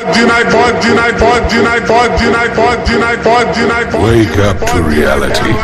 Wake up to reality.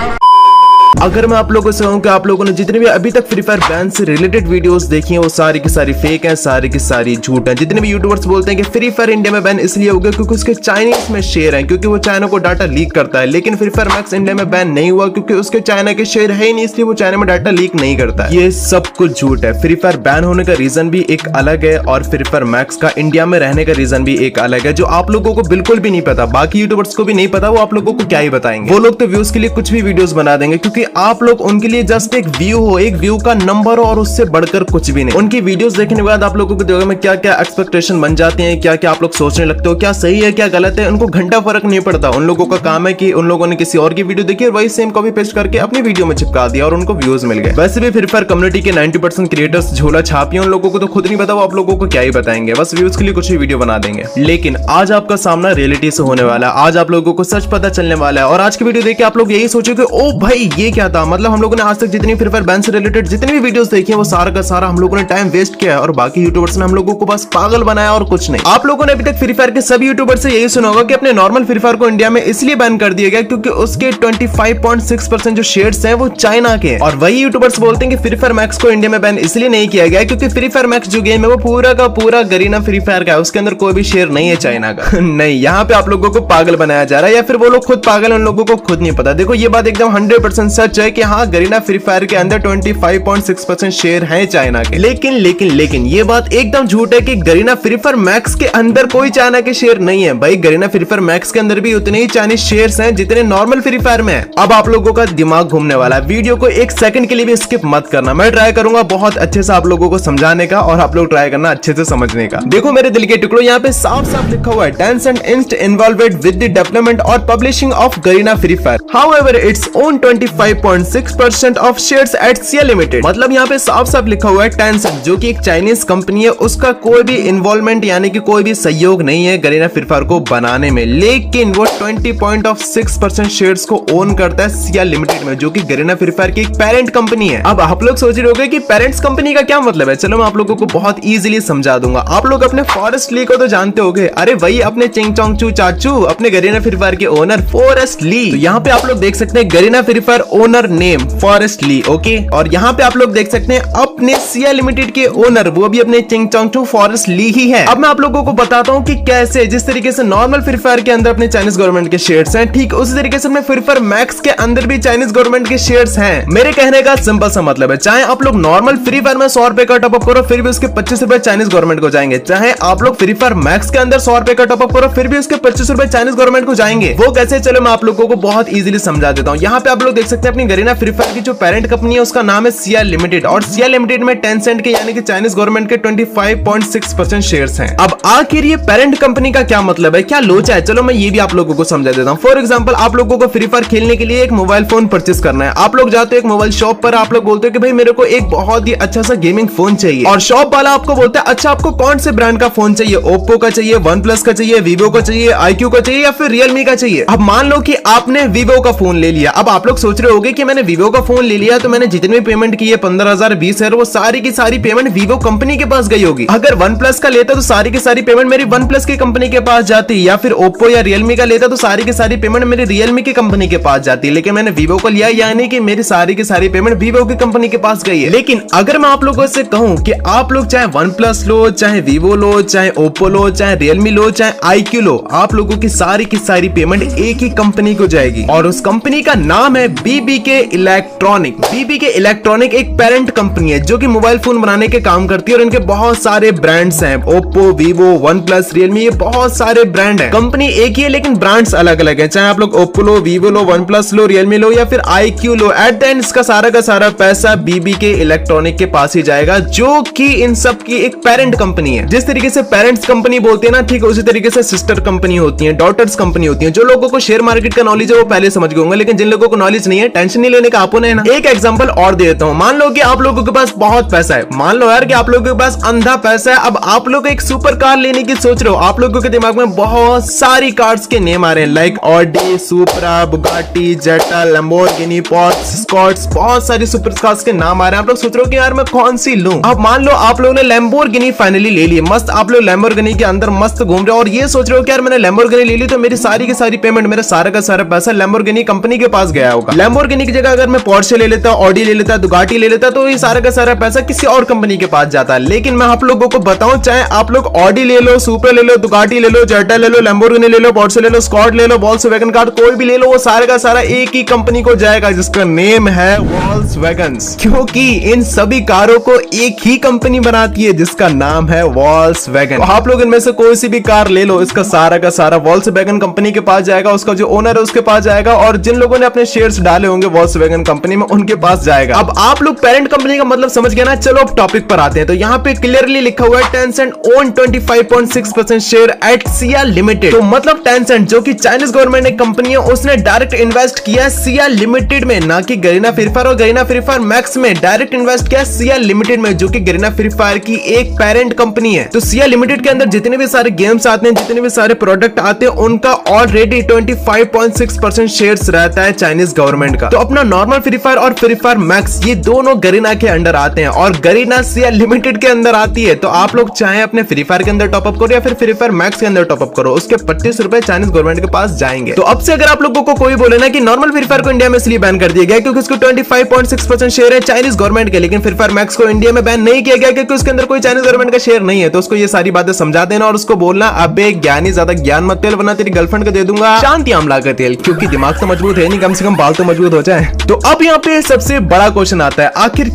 अगर मैं आप लोगों से कहूं कि आप लोगों ने जितने भी अभी तक फ्री फायर बैन से रिलेटेड वीडियोस देखी हैं वो सारी की सारी फेक हैं, सारी की सारी झूठ हैं। जितने भी यूट्यूबर्स बोलते हैं कि फ्री फायर इंडिया में बैन इसलिए हो गया क्योंकि उसके चाइनीज में शेयर हैं, क्योंकि वो चाइना को डाटा लीक करता है। लेकिन फ्री फायर मैक्स इंडिया में बैन नहीं हुआ क्योंकि उसके चाइना के शेयर है ही नहीं, इसलिए वो चाइना में डाटा लीक नहीं करता है। ये सब कुछ झूठ है। फ्री फायर बैन होने का रीजन भी एक अलग है और फ्री फायर मैक्स का इंडिया में रहने का रीजन भी एक अलग है, जो आप लोगों को बिल्कुल भी नहीं पता। बाकी यूट्यूबर्स को भी नहीं पता, वो आप लोगों को क्या ही बताएंगे। वो लोग तो व्यूज के लिए कुछ भी वीडियोस बना देंगे क्योंकि आप लोग उनके लिए जस्ट एक व्यू हो, एक व्यू का नंबर हो और उससे बढ़कर कुछ भी नहीं। उनकी वीडियोस देखने के बाद आप लोगों को दिमाग में क्या क्या एक्सपेक्टेशन बन जाती हैं, क्या क्या आप लोग सोचने लगते हो, क्या सही है क्या गलत है, उनको घंटा फर्क नहीं पड़ता। उन लोगों का काम है कि उन लोगों ने किसी और की वीडियो देखी और वही सेम कॉपी पेस्ट करके अपनी वीडियो में चिपका दिया और उनको व्यूज मिल गए। वैसे भी फ्री फायर कम्युनिटी के 90% क्रिएटर्स झोला छापिए, उन लोगों को तो खुद नहीं पता, वो आप लोगों को क्या ही बताएंगे, बस व्यूज के लिए कुछ भी वीडियो बना देंगे। लेकिन आज आपका सामना रियलिटी से होने वाला है, आज आप लोगों को सच पता चलने वाला है और आज की वीडियो देख के आप लोग यही सोचोगे ओ भाई ये क्या था। मतलब हम लोगों ने आज तक जितनी फ्री फायर बैन से रिलेटेड जितनी भी वीडियोस देखी हैं वो सारा का सारा हम लोगों ने टाइम वेस्ट किया है और बाकी यूट्यूबर्स ने हम लोगों को बस पागल बनाया और कुछ नहीं। आप लोगों ने अभी तक फ्री फायर के सभी यूट्यूबर्स से यही सुना होगा कि अपने नॉर्मल फ्री फायर को इंडिया में इसलिए बैन कर दिया गया क्योंकि उसके 25.6% जो शेयर्स हैं वो चाइना के हैं। और वही यूट्यूबर्स बोलते हैं कि फ्री फायर मैक्स को इंडिया में बैन इसलिए नहीं किया गया क्योंकि फ्री फायर मैक्स जो गेम है वो पूरा का पूरा गरीना फ्री फायर का है, उसके अंदर कोई भी शेयर नहीं है चाइना का। नहीं, यहाँ पे आप लोगों को पागल बनाया जा रहा है या फिर वो लोग खुद पागल, उन लोगों को खुद नहीं पता। देखो ये बात एकदम 100% सच है कि हाँ गरीना फ्री फायर के अंदर 25.6% शेयर है चाइना के। लेकिन ये बात एकदम झूठ है कि गरीना फ्री फायर मैक्स के अंदर कोई चाइना के शेयर नहीं है। भाई गरीना फ्री फायर मैक्स के अंदर भी उतने ही चाइनीज शेयर्स हैं जितने नॉर्मल फ्री फायर में है। अब आप लोगों का दिमाग घूमने वाला है, वीडियो को एक सेकंड के लिए भी स्किप मत करना। मैं ट्राई करूंगा बहुत अच्छे से आप लोगों को समझाने का और आप लोग ट्राई करना अच्छे से समझने का। देखो मेरे दिल के टुकड़ों, यहाँ पे साफ साफ लिखा हुआ है Tencent Inc. involved with the development or publishing of Garena Free Fire. However, its own 25.6% of shares at CL Limited. मतलब यहाँ पे साफ साफ लिखा हुआ है Tencent जो कि एक चाइनीज कंपनी है, उसका कोई भी इन्वॉल्वमेंट यानी कि कोई भी सहयोग नहीं है गरीना फ्री फायर को बनाने में, लेकिन वो 20.6% शेयर्स को ओन करता है CL लिमिटेड में जो कि गरीना फ्री फायर की एक पेरेंट कंपनी है। अब आप लोग सोच रहे होंगे कि पेरेंट्स कंपनी का क्या मतलब है। चलो मैं आप लोगों को बहुत इजीली समझा दूंगा। आप लोग अपने फॉरेस्ट ली को तो जानते होंगे, अरे वही अपने चिंग चोंग चू चाचू, अपने गरीना फ्री फायर के ओनर फॉरेस्ट ली। तो यहाँ पे आप लोग देख सकते हैं Garena free fire owner name Forrest Li, okay. और यहाँ पे आप लोग देख सकते हैं अपने CL लिमिटेड के ओनर, वो भी अपने चिंग चोंग चू फॉरेस्ट ली ही है। अब मैं आप लोगों को बताता हूँ कि कैसे, जिस तरीके से नॉर्मल फ्री फायर के अंदर अपने चाइनीज गवर्नमेंट के शेयर्स हैं, ठीक उसी तरीके से अपने फ्री फायर मैक्स के अंदर भी चाइनीज गवर्नमेंट के शेयर्स हैं। मेरे कहने का सिंपल सा मतलब है, चाहे आप लोग नॉर्मल फ्री फायर में 100 रुपए का टॉपअप करो फिर भी उसके 25 रुपए चाइनीज गवर्नमेंट को जाएंगे, चाहे आप लोग फ्री फायर मैक्स के अंदर 100 रुपए का टॉपअप करो फिर भी उसके 25 रुपए चाइनीज गवर्नमेंट को जाएंगे। वो कैसे, चलो मैं आप लोगों को बहुत इजीली समझा देता हूँ। यहाँ पे आप लोग देख सकते हैं अपनी गरीना फ्री फायर की जो पेरेंट कंपनी है उसका नाम है CL लिमिटेड और CL लिमिटेड में Tencent के यानी कि चाइनीज गवर्नमेंट के 25.6% शेयर्स हैं। अब आखिर ये पेरेंट कंपनी का क्या मतलब है, क्या लोचा है, चलो मैं ये भी आप लोगों को समझा देता हूँ। फॉर एग्जांपल आप लोगों को फ्री फायर खेलने के लिए एक मोबाइल फोन परचेस करना है, आप लोग जाते हो एक मोबाइल शॉप पर, आप लोग बोलते हो कि भाई मेरे को एक बहुत ही अच्छा सा गेमिंग फोन चाहिए और शॉप वाला आपको बोलता है अच्छा आपको कौन से ब्रांड का फोन चाहिए, ओप्पो का चाहिए, OnePlus का चाहिए, वीवो का चाहिए, iQOO का चाहिए या फिर रियलमी का चाहिए। अब मान लो कि आपने वीवो का फोन ले लिया। अब आप लोग सोच रहे होंगे कि मैंने वीवो का फोन ले लिया तो मैंने जितनी भी पेमेंट की है 15,000 20,000 वो सारी की सारी पेमेंट वीवो कंपनी के पास गई होगी। अगर OnePlus का लेता तो सारी की सारी पेमेंट मेरी OnePlus की कंपनी के पास जाती, या फिर ओप्पो या रियलमी का लेता तो सारी की सारी पेमेंट मेरी रियलमी की कंपनी के पास जाती। लेकिन मैंने वीवो को लिया यानी कि मेरी सारी की सारी पेमेंट वीवो की कंपनी के पास गई है। लेकिन अगर मैं आप लोगों से कहूं कि आप लोग चाहे OnePlus लो, चाहे वीवो लो, चाहे ओप्पो लो, चाहे रियलमी लो, चाहे iQOO लो, आप लोगों की सारी पेमेंट एक ही कंपनी को जाएगी और उस कंपनी का नाम है BBK इलेक्ट्रॉनिक। BBK इलेक्ट्रॉनिक एक पेरेंट कंपनी है जो कि मोबाइल फोन बनाने के काम करती है और इनके बहुत सारे ब्रांड्स हैं, ओप्पो, वीवो, OnePlus, रियलमी, ये बहुत सारे ब्रांड हैं। कंपनी एक ही है लेकिन ब्रांड्स अलग अलग है, चाहे आप लोग ओप्पो लो, वीवो लो, OnePlus लो, रियलमी लो या फिर iQOO low, at the end इसका सारा का सारा पैसा BBK इलेक्ट्रॉनिक के पास ही जाएगा जो कि इन सब की एक पेरेंट कंपनी है। जिस तरीके से पेरेंट्स कंपनी बोलते हैं ना, ठीक उसी तरीके से सिस्टर कंपनी होती है, डॉटर्स कंपनी होती है। जो लोगों को शेयर मार्केट का नॉलेज है वो पहले समझ गए होंगे, लेकिन जिन लोगों को नॉलेज नहीं है टेंशन नहीं लेने का आपको ने ना। एक एग्जांपल और दे देता हूँ। मान लो कि आप लोगों के पास बहुत पैसा है, मान लो यार कि आप लोगों के पास अंधा पैसा है। अब आप लोग एक सुपर कार लेने की सोच रहे हो, आप लोगों के दिमाग में बहुत सारी कार्स के नेम आ रहे हैं, लाइक ऑडी, सुपरा, बुगाटी, जेटा, लैम्बोर्गिनी, पोर्श, स्कॉट्स, बहुत सारी सुपर कार्स के नाम आ रहे हैं। आप लोग सोच रहे हो कि यार मैं कौन सी लूं। अब मान लो आप लोगों ने लैम्बोर्गिनी फाइनली ले ली, मस्त आप लोग लैम्बोर्गिनी के अंदर मस्त घूम रहे हो और ये सोच रहे हो कि यार मैंने लैम्बोर्गिनी ले ली तो मेरी सारी की सारी पेमेंट, मेरा सारा का सारा पैसा लैम्बोर्गिनी कंपनी के पास गया होगा। लैम्बोर्गिनी की जगह अगर मैं पोर्शे ले लेता, ऑडी ले लेता, दुगाटी ले लेता तो ये सारा का सारा पैसा किसी और कंपनी के पास जाता है। लेकिन मैं आप लोगों को बताऊं, चाहे आप लोग ऑडी ले लो, सुपर ले लो, दुगाटी ले लो, जेटा ले लो, लैम्बोर्गिनी ले लो, पोर्शे ले लो, स्कॉट ले लो, वॉल्क्सवैगन कार कोई भी ले लो, वो सारे का सारा एक ही कंपनी को जाएगा जिसका नेम है वॉल्क्सवैगन। क्योंकि इन सभी कारों को एक ही कंपनी बनाती है जिसका नाम है वॉल्क्सवैगन। तो आप लोग इनमें से कोई सी भी कार ले लो, इसका सारा का सारा वॉल्क्सवैगन कंपनी के पास जाएगा, उसका जो ओनर है उसके पास जाएगा और जिन लोगों ने अपने शेयर्स डाले होंगे वॉल्क्सवैगन कंपनी में उनके पास जाएगा। अब आप लोग पेरेंट कंपनी का मतलब समझ गए ना। चलो अब टॉपिक पर आते हैं। तो यहाँ पे क्लियरली लिखा हुआ है Tencent own 25.6% share eight Siya limited. तो मतलब टेंसेंट जो कि चाइनीज गवर्नमेंट ने कंपनी है, उसने डायरेक्ट इन्वेस्ट किया सिया लिमिटेड में, ना कि गरीना फ्री फायर और गरीना फ्री फायर मैक्स में। डायरेक्ट इन्वेस्ट किया सिया लिमिटेड में, जो कि गरीना फ्री फायर की एक पेरेंट कंपनी है। तो सिया लिमिटेड के अंदर जितने भी सारे गेम्स आते हैं, जितने भी सारे प्रोडक्ट आते हैं, उनका ऑलरेडी 25.6% शेयर्स रहता है चाइनीज गवर्नमेंट का। तो अपना नॉर्मल फ्री फायर और फ्री फायर मैक्स ये दोनों गरीना के अंडर आते हैं और गरीना सिया लिमिटेड के अंदर आती है। तो आप लोग चाहे अपने फ्री फायर के अंदर टॉपअप करो या फिर फ्री फायर मैक्स के अंदर टॉपअप करो, उसके 25 रुपए चाइनीज गवर्नमेंट के पास जाएंगे। तो अब से अगर आप लोगों को कोई बोले ना कि नॉर्मल फ्री फायर को इंडिया में इसलिए बैन कर दिया गया क्योंकि उसको 25.6% शेयर है चाइनीज गवर्नमेंट के, लेकिन फ्री फायर मैक्स को इंडिया में बैन नहीं किया गया क्योंकि उसके अंदर कोई चाइनीज गवर्नमेंट का शेयर नहीं है। तो उसको ये सारी बातें समझा देना और उसको बोलना अबे ज्ञानी ज्यादा ज्ञान मत तेल, वरना तेरी गर्लफ्रेंड को दे दूंगा शांति आमला का तेल, क्योंकि दिमाग तो मजबूत है नहीं, कम से कम बाल तो मजबूत हो जाए। तो अब यहाँ पे सबसे बड़ा क्वेश्चन आता है, आखिर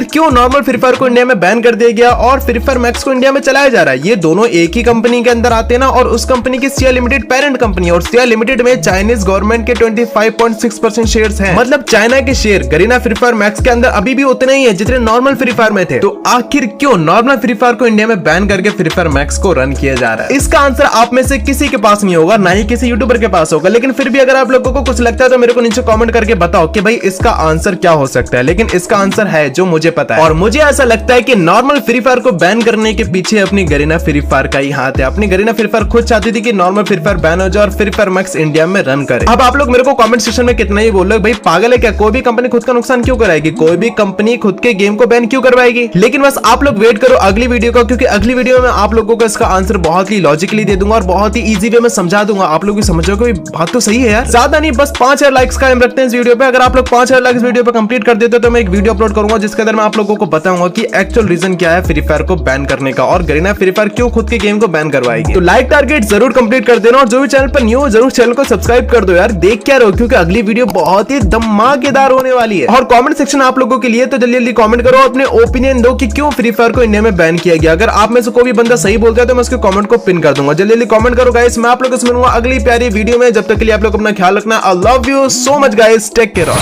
क्यों नॉर्मल फ्री फायर को इंडिया में बैन कर दिया गया और फ्री फायर मैक्स को इंडिया में चलाया जा रहा है। ये दोनों एक ही कंपनी के अंदर आते हैं ना, और उस कंपनी की सिया लिमिटेड पेरेंट कंपनी है और सिया लिमिटेड में चाइनीज गवर्नमेंट के 25.6% शेयर्स हैं। मतलब चाइना के share Garena free fire max के अंदर अभी भी उतने ही है जितने नॉर्मल फ्री फायर में थे। तो आखिर क्यों नॉर्मल फ्री फायर को इंडिया में बैन करके फ्री फायर मैक्स को रन किया जा रहा है? इसका आंसर आप में से किसी के पास नहीं होगा, ना ही किसी यूट्यूबर के पास होगा। लेकिन फिर भी अगर आप लोगों को कुछ लगता है तो मेरे को नीचे कमेंट करके बताओ कि भाई इसका आंसर क्या हो सकता है। लेकिन इसका आंसर है जो मुझे पता है, और मुझे ऐसा लगता है कि नॉर्मल फ्री फायर को बैन करने के पीछे अपनी गरीना फ्री फायर का ही हाथ है। अपनी गरीना फ्री फायर खुद चाहती थी कि नॉर्मल फ्री फायर बैन हो जाए और फ्री फायर मैक्स इंडिया में रन करे। अब आप लोग मेरे को कमेंट सेक्शन में कितना ही बोल रहे हो, भाई पागल है क्या, कोई भी कंपनी खुद का नुकसान क्यों कराएगी, कोई भी कंपनी खुद के गेम को बैन क्यों करवाएगी। लेकिन बस आप लोग वेट करो अगली वीडियो का, क्योंकि अगली वीडियो में आप लोगों को इसका आंसर बहुत ही लॉजिकली दे दूंगा और बहुत ही इजी वे में समझा दूंगा। आप लोग भी समझोगे बात तो सही है यार। ज्यादा नहीं, बस 5000 लाइक्स का एम रखते हैं इस वीडियो पे। अगर आप लोग 5000 लाइक्स वीडियो पे कंप्लीट कर देते तो मैं एक वीडियो अपलोड करूंगा जिसके अंदर मैं आप लोगों को बताऊंगा कि एक्चुअल रीजन क्या है फ्री फायर को बैन करने का और गरीना फ्री फायर क्यों खुद के गेम को बैन करवाएगी। तो लाइक टारगेट जरूर कंप्लीट कर देना और जो भी चैनल पर न्यू हो जरूर चैनल को सब्सक्राइब कर दो यार। देख क्या रहो, क्योंकि अगली वीडियो बहुत ही धमाकेदार होने वाली है। और कमेंट सेक्शन आप लोगों के लिए, तो जल्दी जल्दी कमेंट करो, अपने ओपिनियन दो कि क्यों फ्री फायर को इंडिया में बैन किया गया। अगर आप में से कोई भी बंदा सही बोलता है तो मैं उसके कमेंट को पिन कर दूंगा। जल्दी जल्दी कमेंट करो गाइस। मैं आप लोगों से मिलूंगा अगली प्यारी वीडियो में। जब तक के लिए आप लोग अपना ख्याल रखना। I love you so much guys, take care.